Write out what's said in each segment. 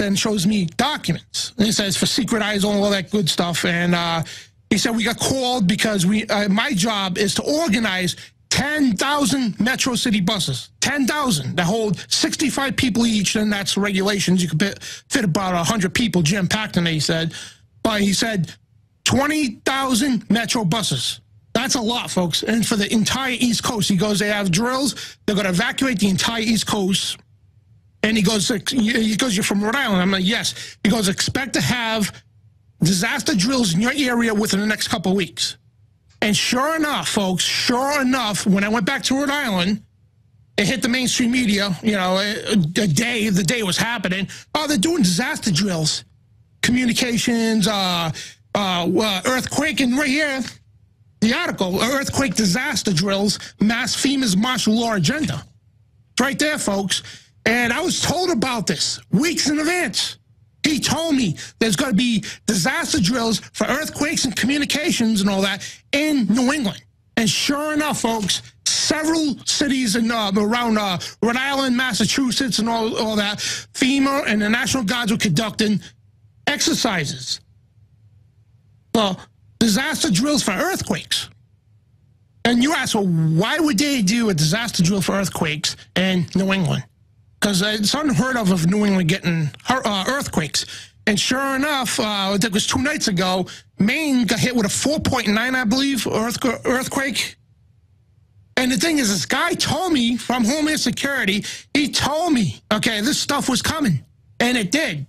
and shows me documents. And he says for secret eyes, all that good stuff. And he said we got called because my job is to organize 10,000 Metro City buses, 10,000 that hold 65 people each, and that's regulations. You could fit about 100 people jam-packed in there, he said. But he said 20,000 Metro buses. That's a lot, folks. And for the entire East Coast, he goes, they have drills. They're going to evacuate the entire East Coast. And he goes, you're from Rhode Island. I'm like, yes. He goes, expect to have disaster drills in your area within the next couple of weeks. And sure enough, folks, sure enough, when I went back to Rhode Island, it hit the mainstream media, you know, the day it was happening. Oh, they're doing disaster drills, communications, earthquake, and right here, the article, earthquake disaster drills, mass FEMA's martial law agenda. It's right there, folks. And I was told about this weeks in advance. He told me there's going to be disaster drills for earthquakes and communications and all that in New England. And sure enough, folks, several cities in, around Rhode Island, Massachusetts, and all that, FEMA and the National Guards were conducting exercises. Well, disaster drills for earthquakes. And you ask, well, why would they do a disaster drill for earthquakes in New England? Because it's unheard of New England getting earthquakes. And sure enough, I think it was 2 nights ago, Maine got hit with a 4.9, I believe, earthquake. And the thing is, this guy told me from Homeland Security, he told me, okay, this stuff was coming. And it did.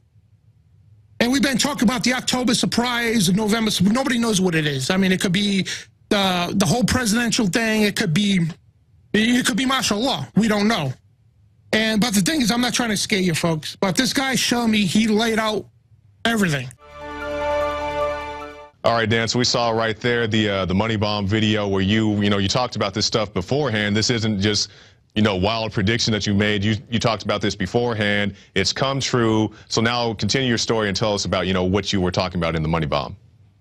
And we've been talking about the October surprise, the November, nobody knows what it is. I mean, it could be the whole presidential thing. It could be martial law. We don't know. But the thing is, I'm not trying to scare you, folks. But this guy showed me, he laid out everything. All right, Dan, so we saw right there the money bomb video where you talked about this stuff beforehand. This isn't just, wild prediction that you made. You talked about this beforehand. It's come true. So now continue your story and tell us about, what you were talking about in the money bomb.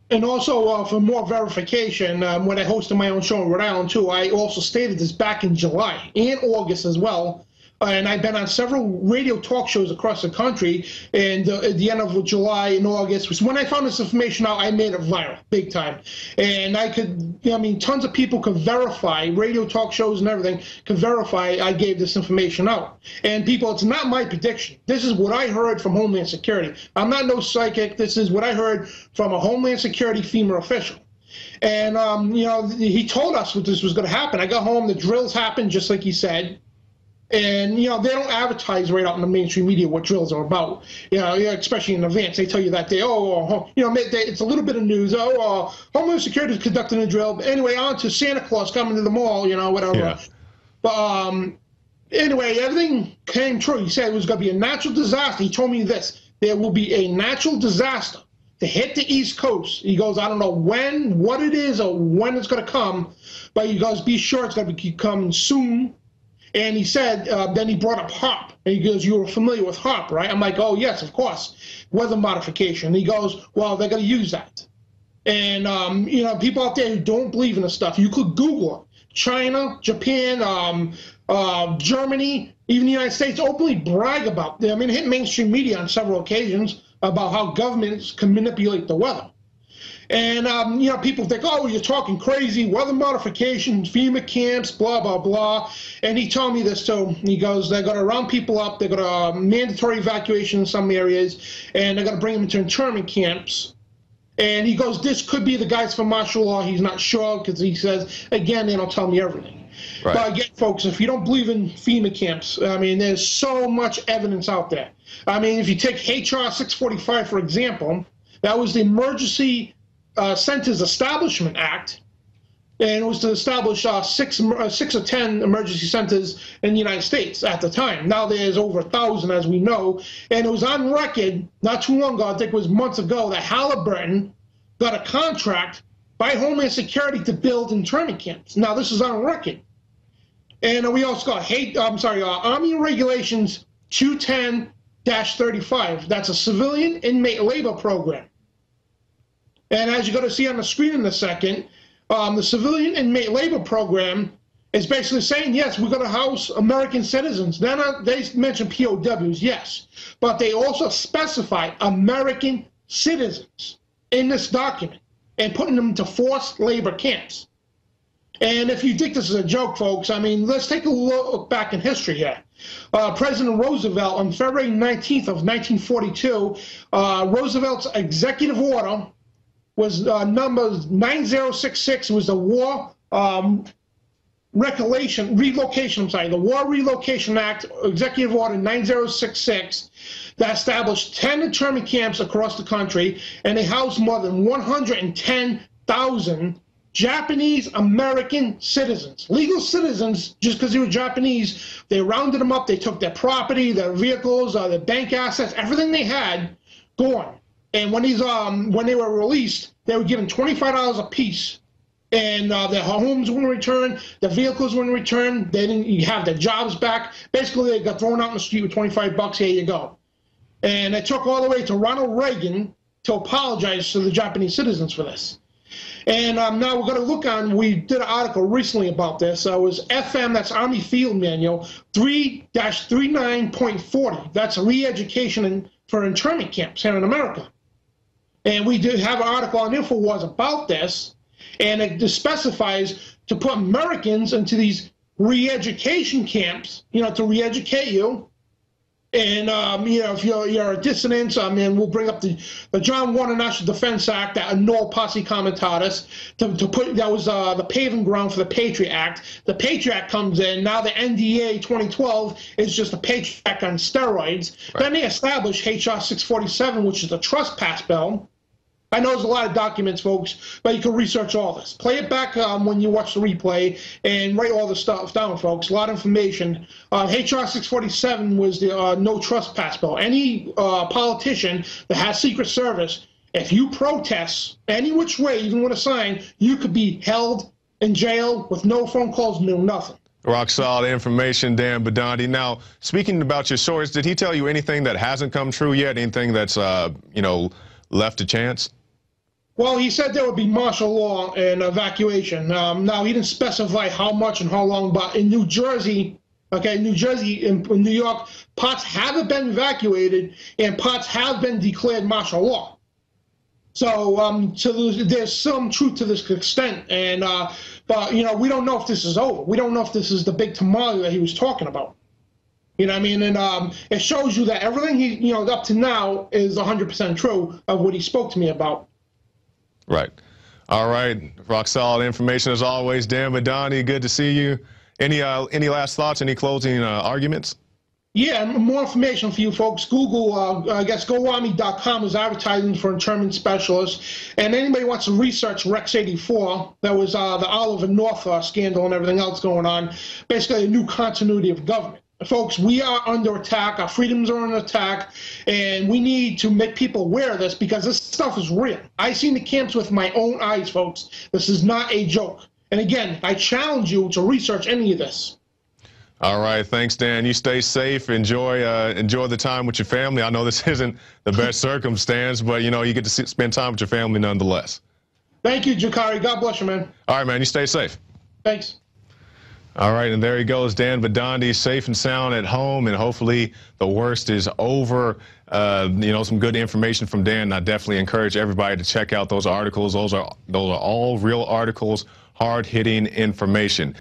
And also, for more verification, when I hosted my own show in Rhode Island, too, I also stated this back in July and August as well. And I've been on several radio talk shows across the country. And at the end of July and August, when I found this information out, I made it viral, big time. And I could, tons of people could verify, radio talk shows and everything could verify I gave this information out. And people, it's not my prediction. This is what I heard from Homeland Security. I'm not no psychic. This is what I heard from a Homeland Security FEMA official. And, he told us what this was going to happen. I got home, the drills happened just like he said. And, they don't advertise right out in the mainstream media what drills are about, especially in advance. They tell you that it's a little bit of news. Homeland Security is conducting a drill. But anyway, on to Santa Claus coming to the mall, whatever. Yeah. But anyway, everything came true. He said it was going to be a natural disaster. He told me this. There will be a natural disaster to hit the East Coast. He goes, I don't know when, what it is, or when it's going to come. But he goes, be sure it's going to be coming soon. And he said, then he brought up HARP. And he goes, you were familiar with HARP, right? I'm like, oh, yes, of course. Weather modification. And he goes, well, they're going to use that. And, people out there who don't believe in this stuff, you could Google it. China, Japan, Germany, even the United States openly brag about it. Hit mainstream media on several occasions about how governments can manipulate the weather. And, people think, oh, you're talking crazy, weather modifications, FEMA camps, blah, blah, blah. And he told me this, too. He goes, they're going to round people up. They're going to mandatory evacuation in some areas, and they're going to bring them into internment camps. And he goes, this could be the guys from martial law. He's not sure because he says, again, they don't tell me everything. Right. But again, folks, if you don't believe in FEMA camps, there's so much evidence out there. If you take HR 645, for example, that was the Emergency Centers Establishment Act, and it was to establish 6 or 10 emergency centers in the United States at the time. Now there's over 1,000, as we know, and it was on record not too long ago, I think it was months ago, that Halliburton got a contract by Homeland Security to build internment camps. Now this is on record. And we also got Army Regulations 210-35. That's a civilian inmate labor program. And as you're going to see on the screen in a second, the civilian inmate labor program It's basically saying, yes, we're going to house American citizens. They mention POWs, yes, but they also specify American citizens in this document and putting them to forced labor camps. And if you think this is a joke, folks, I mean, let's take a look back in history here. President Roosevelt, on February 19th of 1942, Roosevelt's executive order was number 9066. It was the War the War Relocation Act, Executive Order 9066, that established 10 internment camps across the country, and they housed more than 110,000 Japanese American citizens, legal citizens. Just because they were Japanese, they rounded them up. They took their property, their vehicles, their bank assets, everything they had, gone. And when they were released, they were given $25 a piece, and their homes were returned, their vehicles were returned. They didn't have their jobs back. Basically, they got thrown out in the street with 25 bucks. Here you go. And it took all the way to Ronald Reagan to apologize to the Japanese citizens for this. And now we're going to look on, we did an article recently about this. It was FM, that's Army Field Manual, 3-39.40. That's re-education for internment camps here in America. And we did have an article on InfoWars about this, and it specifies to put Americans into these re-education camps, to re-educate you. And, if you're a dissident, we'll bring up the John Warner National Defense Act, that annul posse comitatus, to put, that was the paving ground for the Patriot Act. The Patriot Act comes in. Now the NDA 2012 is just a Patriot Act on steroids. Right. Then they establish HR 647, which is the trespass bill. I know there's a lot of documents, folks, but you can research all this. Play it back when you watch the replay and write all the stuff down, folks. A lot of information. HR 647 was the no trespass bill. Any politician that has Secret Service, if you protest any which way, even with a sign, you could be held in jail with no phone calls, no nothing. Rock solid information, Dan Badandi. Now, speaking about your source, did he tell you anything that hasn't come true yet? Anything that's, left to chance? Well, he said there would be martial law and evacuation. Now, he didn't specify how much and how long, but in New Jersey, in New York, parts haven't been evacuated and parts have been declared martial law. So, there's some truth to this extent. And, but, we don't know if this is over. We don't know if this is the big tamale that he was talking about. You know what I mean? And it shows you that everything he, up to now is 100% true of what he spoke to me about. Right. All right. Rock solid information as always. Dan Badandi, good to see you. Any last thoughts? Any closing arguments? Yeah, more information for you folks. Google, I guess, GoArmy.com is advertising for internment specialists. And anybody wants to research Rex 84, that was the Oliver North scandal and everything else going on, basically a new continuity of government. Folks, we are under attack. Our freedoms are under attack, and we need to make people aware of this because this stuff is real. I've seen the camps with my own eyes, folks. This is not a joke. And again, I challenge you to research any of this. All right. Thanks, Dan. You stay safe. Enjoy the time with your family. I know this isn't the best circumstance, but, you get to spend time with your family nonetheless. Thank you, Jakari. God bless you, man. All right, man. You stay safe. Thanks. All right, and there he goes, Dan Badandi, safe and sound at home, and hopefully the worst is over. Some good information from Dan. I definitely encourage everybody to check out those articles. Those are all real articles, hard-hitting information.